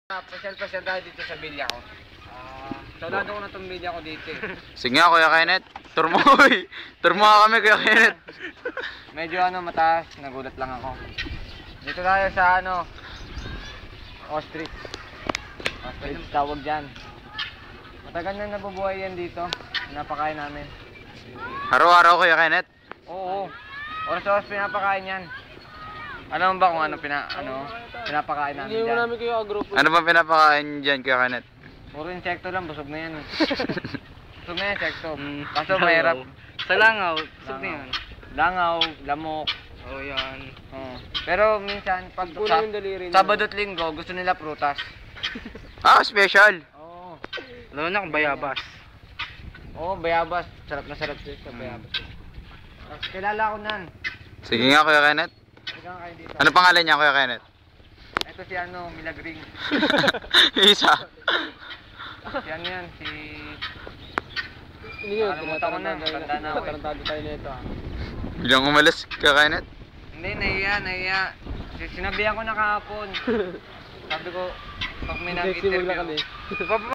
Pasyal-pasyal tayo dito sa bilya ko. Saudado ko na itong bilya ko dito eh. Sige nga, Kuya Kenneth. Tour mo, uy. Tour mo nga kami, Kuya Kenneth. Medyo mataas, nagulat lang ako. Dito tayo sa ostrich. Ostrich tawag dyan. Matagal na nabubuhay yan dito. Pinapakain namin. Araw-araw, Kuya Kenneth. Oo. Oras-oras pinapakain yan. Alam mo ba kung ano pinapakain namin Hindi mo dyan? namin kayo agrupo. Ano ba pinapakain dyan, Kuya Kenneth? Puro insekto lang, busog na yan. Busog na yan, insekto. Kaso mahirap. Sa langaw, busog na yan. Langaw, lamok. Oo yan. Oo. Pero minsan, pag Kulang yung daliri nila. Sabado at Linggo, gusto nila prutas. Ah, special. Oo. Lalo na kung bayabas. Oo, bayabas. Sarap na sarap siya sa bayabas. Kilala ko nan. Sige nga, Kuya Kenneth. Ikaw kayo dito. Ano pangalan niya, Kuya Kenneth? Ito si Milagring. Isa. Si yan, si... Hindi yun, Nakalimutan ko na, matanda na ako eh. tarantado tayo nito ah. Biglang umalis, Kuya Kenneth. Hindi, nahiya. Sinabihan ko na kahapon. Sabi ko, pag may Nagsimula nag-interview. kami.